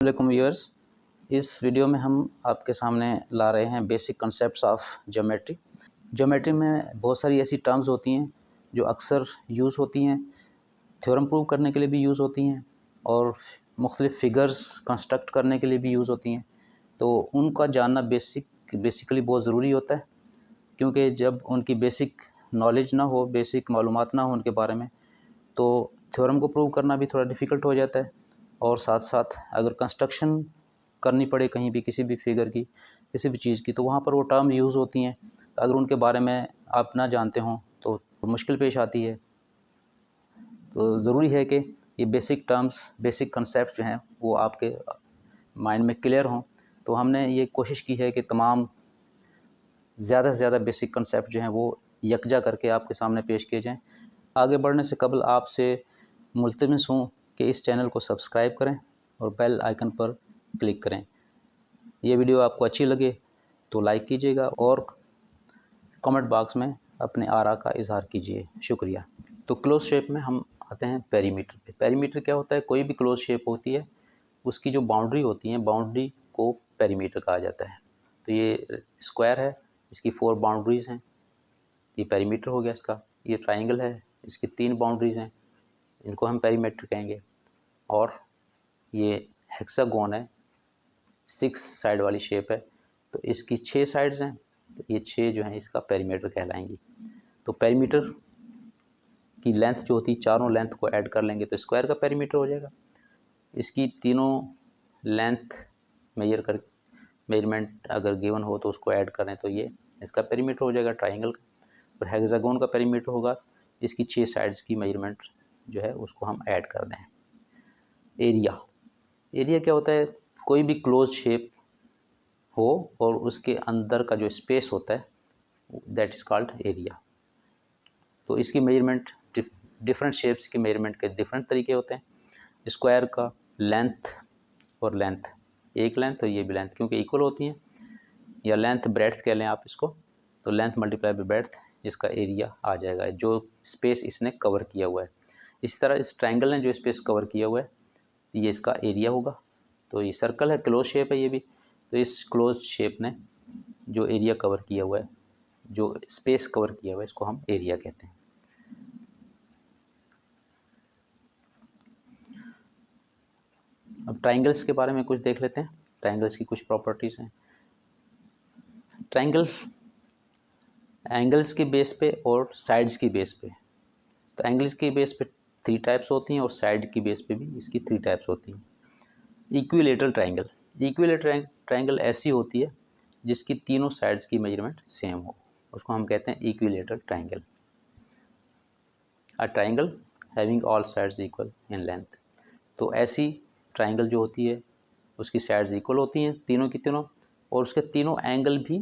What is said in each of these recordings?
वालेकुम व्यूअर्स, इस वीडियो में हम आपके सामने ला रहे हैं basic concepts of geometry. Geometry में बहुत सारी ऐसी टर्म्स होती हैं जो अक्सर यूज़ होती हैं, थ्योरम प्रूव करने के लिए भी यूज़ होती हैं और मुख्तलिफ फिगर्स कंस्ट्रक्ट करने के लिए भी यूज़ होती हैं। तो उनका जानना बेसिकली बहुत ज़रूरी होता है, क्योंकि जब उनकी बेसिक नॉलेज ना हो, बेसिक मालूमात ना हो उनके बारे में, तो थ्योरम को प्रूव करना भी थोड़ा डिफ़िकल्ट हो जाता है। और साथ साथ अगर कंस्ट्रक्शन करनी पड़े कहीं भी किसी भी फिगर की, किसी भी चीज़ की, तो वहाँ पर वो टर्म यूज़ होती हैं। तो अगर उनके बारे में आप ना जानते हों तो मुश्किल पेश आती है। तो ज़रूरी है कि ये बेसिक टर्म्स, बेसिक कंसेप्ट जो हैं वो आपके माइंड में क्लियर हों। तो हमने ये कोशिश की है कि तमाम ज़्यादा से ज़्यादा बेसिक कंसेप्ट जो हैं वो यकजा करके आपके सामने पेश किए जाएँ। आगे बढ़ने से कबल आपसे मुल्तमिस हूँ कि इस चैनल को सब्सक्राइब करें और बेल आइकन पर क्लिक करें। ये वीडियो आपको अच्छी लगे तो लाइक कीजिएगा और कमेंट बॉक्स में अपने आरा का इजहार कीजिए। शुक्रिया। तो क्लोज शेप में हम आते हैं पेरीमीटर पे। पेरीमीटर क्या होता है? कोई भी क्लोज शेप होती है, उसकी जो बाउंड्री होती है, बाउंड्री को पेरीमीटर कहा जाता है। तो ये स्क्वायर है, इसकी 4 बाउंड्रीज़ हैं, ये पेरीमीटर हो गया इसका। ये ट्राइंगल है, इसकी 3 बाउंड्रीज़ हैं, इनको हम पेरीमीटर कहेंगे। और ये हेक्सागोन है, 6 साइड वाली शेप है, तो इसकी 6 साइड्स हैं, तो ये 6 जो हैं इसका पेरीमीटर कहलाएंगी। तो पेरीमीटर की लेंथ जो होती है, चारों लेंथ को ऐड कर लेंगे तो स्क्वायर का पेरीमीटर हो जाएगा। इसकी तीनों लेंथ मेजरमेंट अगर गिवन हो तो उसको ऐड करें तो ये इसका पेरीमीटर हो जाएगा ट्राइंगल का। और हेक्सागोन का पेरीमीटर होगा इसकी 6 साइड्स की मेजरमेंट जो है उसको हम ऐड कर दें। एरिया क्या होता है? कोई भी क्लोज शेप हो और उसके अंदर का जो स्पेस होता है दैट इज़ कॉल्ड एरिया। तो इसकी मेजरमेंट डिफरेंट शेप्स की मेजरमेंट के डिफरेंट तरीके होते हैं। स्क्वायर का लेंथ और लेंथ, एक लेंथ और ये भी लेंथ क्योंकि इक्वल होती हैं, या लेंथ ब्रेड्थ कह लें आप इसको, तो लेंथ मल्टीप्लाई बाय ब्रेड्थ इसका एरिया आ जाएगा, जो स्पेस इसने कवर किया हुआ है। इसी तरह इस ट्राइंगल ने जो स्पेस कवर किया हुआ है ये इसका एरिया होगा। तो ये सर्कल है, क्लोज शेप है ये भी, तो इस क्लोज शेप ने जो एरिया कवर किया हुआ है, जो स्पेस कवर किया हुआ है, इसको हम एरिया कहते हैं। अब ट्राइंगल्स के बारे में कुछ देख लेते हैं। ट्राइंगल्स की कुछ प्रॉपर्टीज़ हैं। ट्राइंगल एंगल्स के बेस पे और साइड्स की बेस पे, तो एंगल्स की बेस पे 3 टाइप्स होती हैं और साइड की बेस पे भी इसकी 3 टाइप्स होती हैं। इक्विलेटरल ट्राइंगल, इक्विलेटरल ट्राइंगल ऐसी होती है जिसकी तीनों साइड्स की मेजरमेंट सेम हो, उसको हम कहते हैं equilateral triangle. A triangle having all sides equal in length, तो ऐसी ट्राइंगल जो होती है उसकी साइड्स इक्वल होती हैं तीनों की तीनों, और उसके तीनों एंगल भी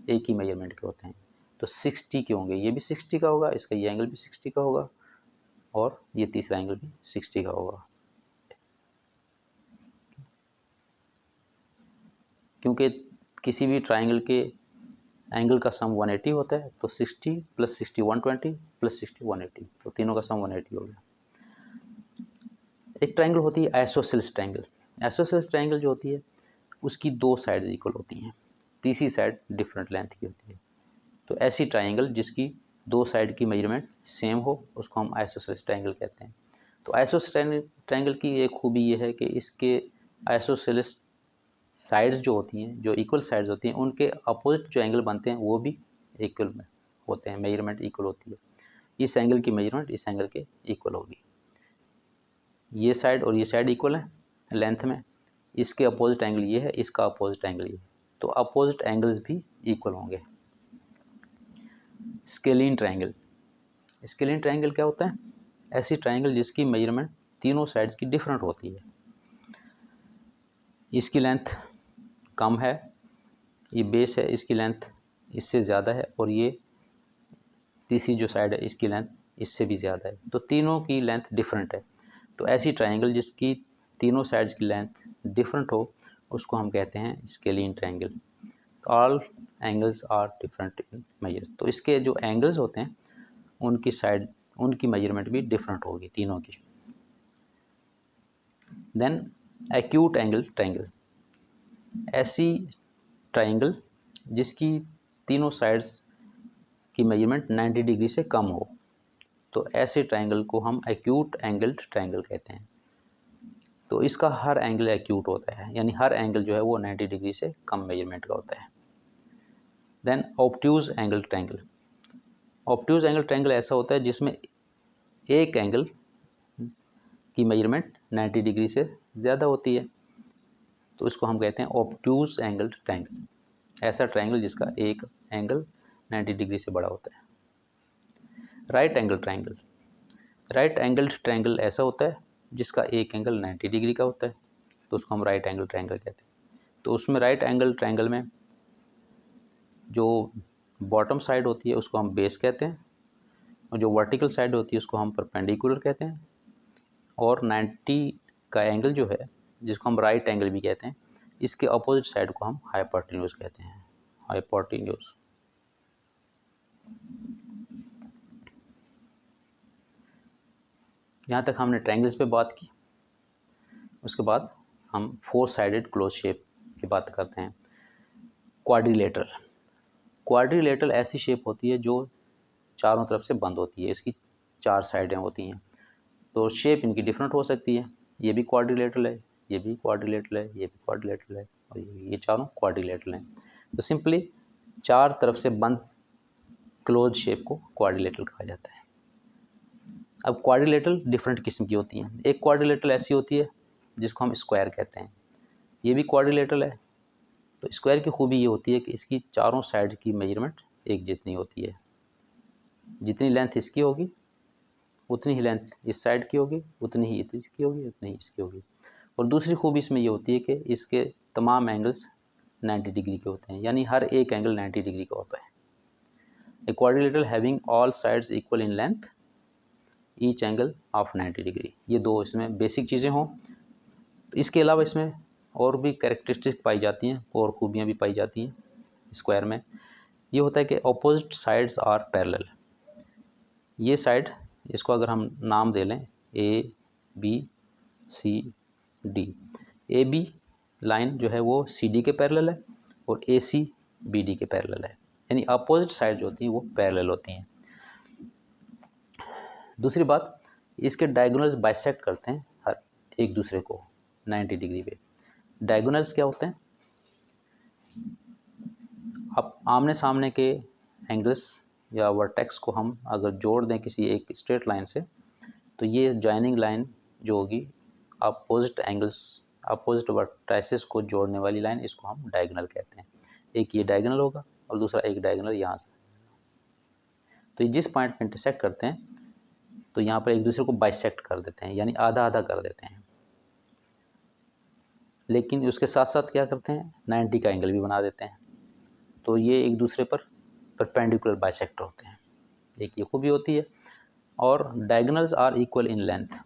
एक ही मेजरमेंट के होते हैं। तो 60 के होंगे, ये भी 60 का होगा, इसका ये एंगल भी 60 का होगा और ये तीसरा एंगल भी 60 का होगा। क्योंकि किसी भी ट्राइंगल के एंगल का सम 180 होता है, तो 60 + 60 120 + 60 180, तो तीनों का सम 180 हो गया। एक ट्राइंगल होती है आइसोसेलेस ट्राइंगल। आइसोसेलेस ट्राइंगल जो होती है उसकी 2 साइड इक्वल होती हैं, तीसरी साइड डिफरेंट लेंथ की होती है। तो ऐसी ट्राइंगल जिसकी 2 साइड की मेजरमेंट सेम हो उसको हम आइसोसेलेस ट्राइंगल कहते हैं। तो आइसोसेलेस ट्राइंगल की एक खूबी ये है कि इसके आइसोसेलेस साइड्स जो होती हैं, जो इक्वल साइड्स होती हैं, उनके अपोजिट जो एंगल बनते हैं वो भी इक्वल में होते हैं, मेजरमेंट इक्वल होती है। इस एंगल की मेजरमेंट इस एंगल के इक्वल होगी। ये साइड और ये साइड इक्वल है लेंथ में, इसके अपोजिट एंगल ये है, इसका अपोजिट एंगल ये है, तो अपोजिट एंगल्स भी इक्वल होंगे। स्केलीन ट्राइंगल, स्केलीन ट्राइंगल क्या होता है? ऐसी ट्राइंगल जिसकी मेजरमेंट तीनों साइड्स की डिफरेंट होती है। इसकी लेंथ कम है, ये बेस है, इसकी लेंथ इससे ज़्यादा है, और ये तीसरी जो साइड है इसकी लेंथ इससे भी ज़्यादा है, तो तीनों की लेंथ डिफरेंट है। तो ऐसी ट्राइंगल जिसकी तीनों साइड्स की लेंथ डिफरेंट हो उसको हम कहते हैं scalene triangle. All angles are different in measure, तो इसके जो एंगल्स होते हैं उनकी साइड, उनकी मेजरमेंट भी डिफरेंट होगी तीनों की। देन एक्यूट एंगल ट्रायंगल, ऐसी ट्रायंगल जिसकी तीनों साइड्स की मेजरमेंट 90 डिग्री से कम हो, तो ऐसे ट्रायंगल को हम एक्यूट एंगल्ड ट्रायंगल कहते हैं। तो इसका हर एंगल एक्यूट होता है, यानी हर एंगल जो है वो 90 डिग्री से कम मेजरमेंट का होता है। Then obtuse angle triangle, obtuse angle triangle ऐसा होता है जिसमें एक एंगल की मेजरमेंट 90 डिग्री से ज़्यादा होती है, तो इसको हम कहते हैं ऑब्ट्यूज एंगल ट्रायंगल, ऐसा ट्रायंगल जिसका एक एंगल 90 डिग्री से बड़ा होता है। Right angle triangle, right angled triangle ऐसा होता है जिसका एक एंगल 90 डिग्री का होता है, तो उसको हम राइट एंगल ट्रायंगल कहते हैं। तो उसमें राइट एंगल ट्रायंगल में जो बॉटम साइड होती है उसको हम बेस कहते हैं, और जो वर्टिकल साइड होती है उसको हम परपेंडिकुलर कहते हैं, और 90 का एंगल जो है जिसको हम राइट एंगल भी कहते हैं, इसके अपोजिट साइड को हम हाइपोटेन्यूज कहते हैं, हाइपोटेन्यूज। यहाँ तक हमने ट्रायंगल्स पे बात की। उसके बाद हम 4 साइडेड क्लोज शेप की बात करते हैं। क्वाड्रिलेटरल, क्वाड्रिलेटरल ऐसी शेप होती है जो चारों तरफ से बंद होती है, इसकी 4 साइडें होती हैं, तो शेप इनकी डिफरेंट हो सकती है। ये भी क्वाड्रिलेटरल है, ये भी क्वाड्रिलेटरल है, ये भी क्वाड्रिलेटरल है, और ये चारों क्वाड्रिलेटरल हैं। तो सिंपली 4 तरफ से बंद क्लोज शेप को क्वाड्रिलेटरल कहा जाता है। अब क्वाड्रिलेटरल डिफरेंट किस्म की होती हैं। एक क्वाड्रिलेटरल ऐसी होती है जिसको हम स्क्वायर कहते हैं, ये भी क्वाड्रिलेटरल है। तो स्क्वायर की खूबी ये होती है कि इसकी चारों साइड की मेजरमेंट एक जितनी होती है, जितनी लेंथ इसकी होगी उतनी ही लेंथ इस साइड की होगी, उतनी ही इसकी होगी, उतनी ही इसकी होगी। और दूसरी खूबी इसमें ये होती है कि इसके तमाम एंगल्स 90 डिग्री के होते हैं, यानी हर एक एंगल 90 डिग्री का होता है। A quadrilateral having all sides equal in length, each angle of 90 degree, ये दो इसमें बेसिक चीज़ें हों। तो इसके अलावा इसमें और भी कैरेक्टरिस्टिक पाई जाती हैं और खूबियाँ भी पाई जाती हैं स्क्वायर में। ये होता है कि अपोजिट साइड्स आर पैरेलल, ये साइड, इसको अगर हम नाम दे लें A B C D, A B line जो है वो सी डी के पैरेलल है, और ए सी बी डी के पैरेलल है, यानी अपोजिट साइड जो होती हैं वो पैरेलल होती हैं। दूसरी बात, इसके डायगोनल्स बाइसेक्ट करते हैं हर एक दूसरे को 90 डिग्री पे। डायगोनल्स क्या होते हैं? अब आमने सामने के एंगल्स या वर्टेक्स को हम अगर जोड़ दें किसी एक स्ट्रेट लाइन से, तो ये जॉइनिंग लाइन जो होगी अपोजिट एंगल्स, अपोजिट वर्टाइसेस को जोड़ने वाली लाइन, इसको हम डायगोनल कहते हैं। एक ये डायगोनल होगा और दूसरा एक डायगोनल यहाँ से। तो ये जिस पॉइंट पे इंटरसेक्ट करते हैं तो यहाँ पर एक दूसरे को बाइसेक्ट कर देते हैं, यानी आधा आधा कर देते हैं। लेकिन उसके साथ साथ क्या करते हैं, 90 का एंगल भी बना देते हैं, तो ये एक दूसरे पर परपेंडिकुलर बाइसेक्टर होते हैं, एक ये खूबी होती है। और diagonals are equal in length,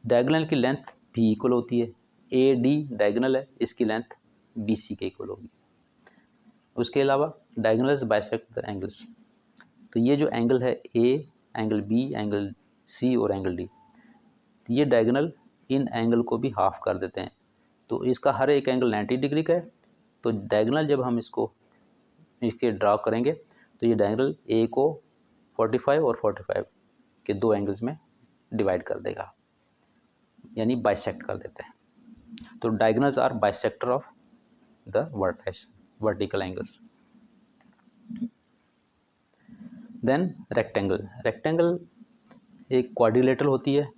diagonal की लेंथ भी इक्वल होती है। ए डी डायगोनल है, इसकी लेंथ बी सी के इक्वल होगी। उसके अलावा डायगोनल्स बाइसेक्ट द एंगल्स, तो ये जो एंगल है ए, एंगल बी, एंगल सी और एंगल डी, तो ये डायगोनल इन एंगल को भी हाफ कर देते हैं, तो इसका हर एक एंगल 90 डिग्री का है। तो डायगोनल जब हम इसको इसके ड्रा करेंगे तो ये डायगोनल ए को 45 और 45 के दो एंगल्स में डिवाइड कर देगा, यानी बाइसेक्ट कर देते हैं। तो diagonals are bisector of the vertical angles. Then rectangle, rectangle एक क्वाड्रिलेटरल होती है,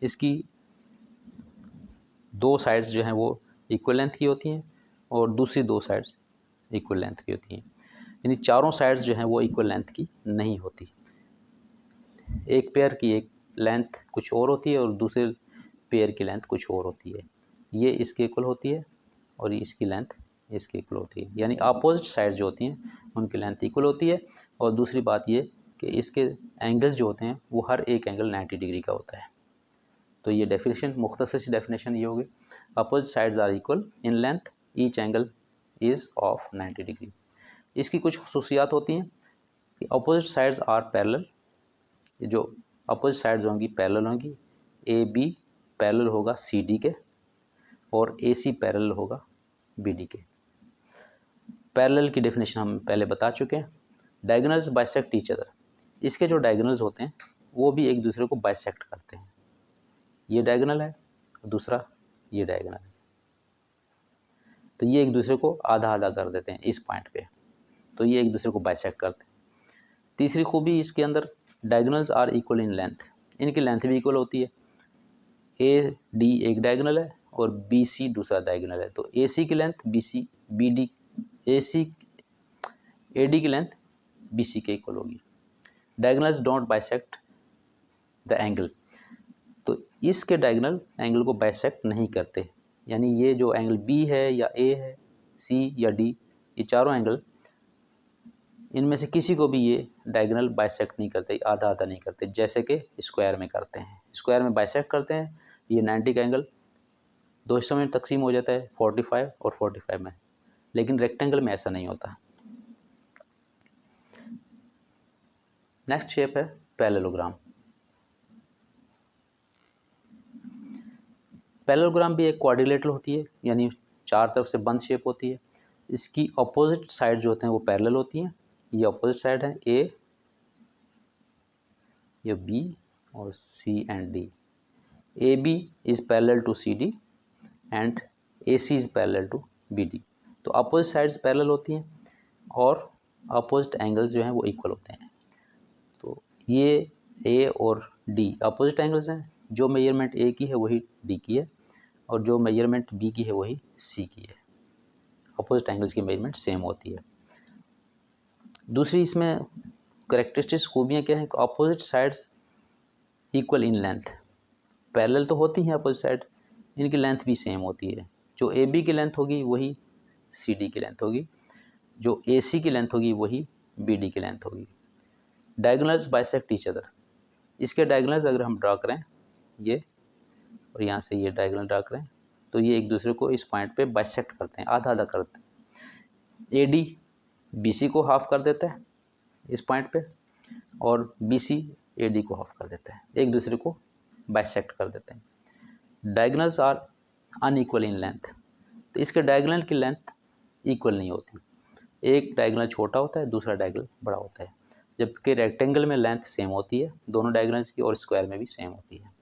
इसकी दो साइड्स जो हैं वो इक्वल लेंथ की होती हैं और दूसरी दो साइड्स इक्वल लेंथ की होती हैं, यानी चारों साइड्स जो हैं वो इक्वल लेंथ की नहीं होती। एक पेयर की एक लेंथ कुछ और होती है और दूसरे पेयर की लेंथ कुछ और होती है, ये इसके इक्वल होती है और इसकी लेंथ इसके इक्वल होती है, यानी अपोजिट साइड जो होती हैं उनकी लेंथ इक्वल होती है। और दूसरी बात ये कि इसके एंगल्स जो होते हैं वो हर एक एंगल 90 डिग्री का होता है। तो ये डेफिनेशन, मुख्तसर सी डेफिनेशन ये होगी, opposite sides are equal in length, each angle is of 90 degree. इसकी कुछ खसूसियात होती हैं कि अपोजिट साइड्स आर पैरेलल, जो अपोजिट साइड्स होंगी पैरेलल होंगी, ए बी पैरेलल होगा सी डी के और ए सी पैरेलल होगा बी डी के। पैरेलल की डेफिनेशन हम पहले बता चुके हैं। डायगोनल्स बाइसेक्ट ईच अदर, इसके जो डायगोनल्स होते हैं वो भी एक दूसरे को बाइसेक्ट करते हैं। ये डायगोनल है, दूसरा ये डायगोनल है, तो ये एक दूसरे को आधा आधा कर देते हैं इस पॉइंट पे, तो ये एक दूसरे को बाइसेक्ट करते हैं। तीसरी खूबी इसके अंदर, diagonals are equal in length, इनकी लेंथ भी इक्वल होती है। ए डी एक डायगोनल है और बी सी दूसरा डायगोनल है, तो ए सी की length B C B D A D की लेंथ बी सी के इक्वल होगी। Diagonals don't bisect the angle, तो इसके डायगोनल एंगल को बाइसेक्ट नहीं करते, यानी ये जो एंगल बी है या ए है, सी या डी, ये चारों एंगल, इनमें से किसी को भी ये डायगोनल बाइसेक्ट नहीं करते, आधा आधा नहीं करते, जैसे कि स्क्वायर में करते हैं। स्क्वायर में बाइसेक्ट करते हैं, ये 90 का एंगल दो हिस्सों में तकसीम हो जाता है, 45 और 45 में, लेकिन रेक्टेंगल में ऐसा नहीं होता। नेक्स्ट शेप है पैरेललोग्राम। पैरेललोग्राम भी एक क्वाड्रिलेटरल होती है, यानी चार तरफ से बंद शेप होती है। इसकी अपोजिट साइड जो होते हैं वो पैरेलल होती हैं। ये अपोजिट साइड है, ए, ये बी और C and D. A B is parallel to C D and A C is parallel to B D. तो अपोजिट साइड्स पैरेलल होती हैं और अपोजिट एंगल्स जो हैं वो इक्वल होते हैं। तो ये ए और डी अपोजिट एंगल्स हैं, जो मेजरमेंट ए की है वही डी की है और जो मेजरमेंट बी की है वही सी की है। अपोजिट एंगल्स की मेजरमेंट सेम होती है। दूसरी इसमें करेक्टरिस्टिक्स खूबियाँ क्या हैं, opposite sides equal in length, parallel तो होती हैं अपोजिट साइड, इनकी लेंथ भी सेम होती है। जो ए बी की लेंथ होगी वही सी डी की लेंथ होगी, जो ए सी की लेंथ होगी वही बी डी की लेंथ होगी। डायगोनल्स बाइसेक्ट ईच अदर, इसके डायगोनल्स अगर हम ड्रा करें ये और यहाँ से ये डायगोनल ड्रा करें, तो ये एक दूसरे को इस पॉइंट पे बाइसेक्ट करते हैं, आधा आधा करते हैं। ए डी बी सी को हाफ कर देता है इस पॉइंट पे और बी सी ए डी को हाफ कर देता है, एक दूसरे को बाइसेक्ट कर देते हैं। Diagonals are unequal in length, तो इसके डायगोनल की लेंथ इक्वल नहीं होती, एक डायगोनल छोटा होता है, दूसरा डायगोनल बड़ा होता है, जबकि रेक्टेंगल में लेंथ सेम होती है दोनों डायगोनल्स की और स्क्वायर में भी सेम होती है।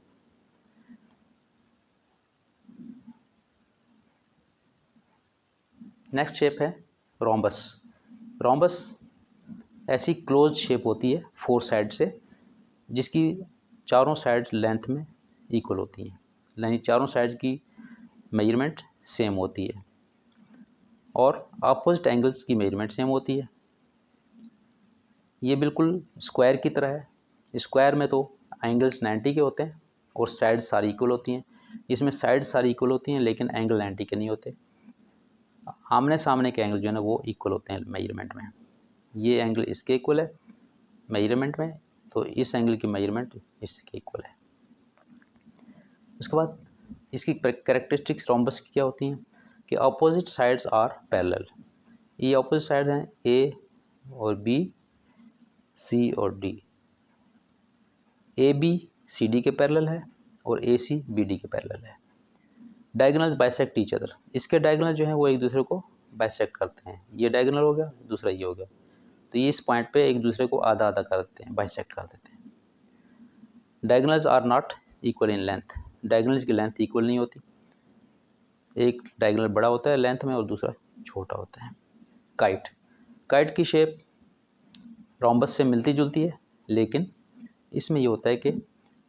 नेक्स्ट शेप है रोम्बस। रोम्बस ऐसी क्लोज शेप होती है फोर साइड से, जिसकी चारों साइड लेंथ में इक्वल होती हैं, यानी चारों साइड की मेजरमेंट सेम होती है और अपोजिट एंगल्स की मेजरमेंट सेम होती है। ये बिल्कुल स्क्वायर की तरह है। स्क्वायर में तो एंगल्स 90 के होते हैं और साइड सारी इक्वल होती हैं, इसमें साइड सारी इक्वल होती हैं लेकिन एंगल 90 के नहीं होते। आमने सामने के एंगल जो है ना वो इक्वल होते हैं मेजरमेंट में, ये एंगल इसके इक्वल है मेजरमेंट में, तो इस एंगल की मेजरमेंट इसके इक्वल है। उसके बाद इसकी कैरेक्टरिस्टिक्स रोम्बस की क्या होती हैं कि अपोजिट साइड्स आर पैरेलल, ये अपोजिट साइड हैं ए और बी, सी और D. A B C D के पैरेलल है और ए सी बी डी के पैरेलल है। डायगोनल्स बाइसेक्ट ईच अदर, इसके डायगोनल जो हैं वो एक दूसरे को बाइसेक्ट करते हैं, ये डायगोनल हो गया, दूसरा ये हो गया, तो ये इस पॉइंट पे एक दूसरे को आधा आधा कर देते हैं, बाइसेक्ट कर देते हैं। Diagonals are not equal in length, diagonals की लेंथ इक्वल नहीं होती, एक डायगोनल बड़ा होता है लेंथ में और दूसरा छोटा होता है। काइट, काइट की शेप रोम्बस से मिलती जुलती है, लेकिन इसमें ये होता है कि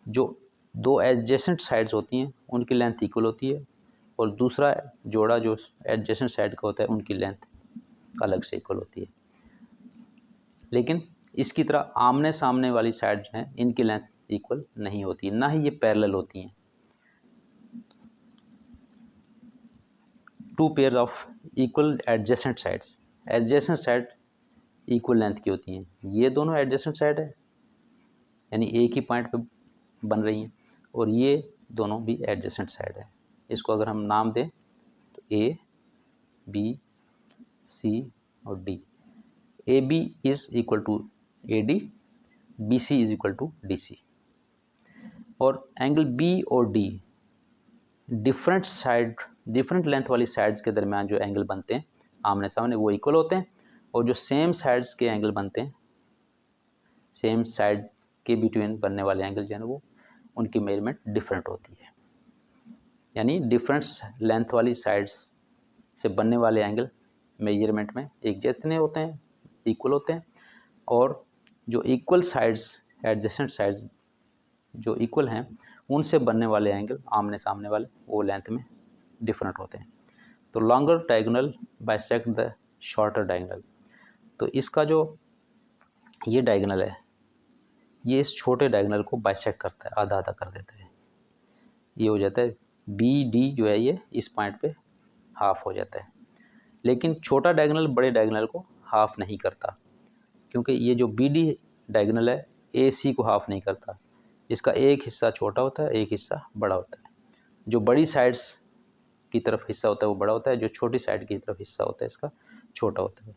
जो दो एडजेसेंट साइड्स होती हैं उनकी लेंथ इक्वल होती है और दूसरा जोड़ा जो एडजेसेंट साइड का होता है उनकी लेंथ अलग से इक्वल होती है, लेकिन इसकी तरह आमने सामने वाली साइड जो हैं इनकी लेंथ इक्वल नहीं होती है, ना ही ये पैरेलल होती हैं। Two pair of equal adjacent sides, adjacent side equal length की होती हैं, ये दोनों एडजेसेंट साइड है यानी एक ही पॉइंट पे बन रही हैं और ये दोनों भी एडजेसेंट साइड है। इसको अगर हम नाम दें तो ए बी सी और D, A B is equal to A D, B C is equal to D C. और एंगल बी और डी डिफरेंट लेंथ वाली साइड्स के दरमियान जो एंगल बनते हैं आमने सामने वो इक्वल होते हैं, और जो सेम साइड्स के एंगल बनते हैं, सेम साइड के बिटवीन बनने वाले एंगल जो है ना वो उनकी मेजरमेंट डिफरेंट होती है। यानी डिफरेंट लेंथ वाली साइड्स से बनने वाले एंगल मेजरमेंट में एक जितने होते हैं, इक्वल होते हैं, और जो इक्वल साइड्स, एडजेसेंट साइड्स जो इक्वल हैं उनसे बनने वाले एंगल आमने सामने वाले वो लेंथ में डिफरेंट होते हैं। तो longer diagonal bisect the shorter diagonal. तो इसका जो ये डायगोनल है ये इस छोटे डायगोनल को बाइसेक्ट करता है, आधा आधा कर देता है। ये हो जाता है बी डी जो है ये इस पॉइंट पे हाफ हो जाता है। लेकिन छोटा डायगोनल बड़े डायगोनल को हाफ नहीं करता, क्योंकि ये जो बी डी डायगोनल है ए सी को हाफ नहीं करता। इसका एक हिस्सा छोटा होता है, एक हिस्सा बड़ा होता है। जो बड़ी साइड्स की तरफ हिस्सा होता है वो बड़ा होता है, जो छोटी साइड की तरफ हिस्सा होता है इसका छोटा होता है।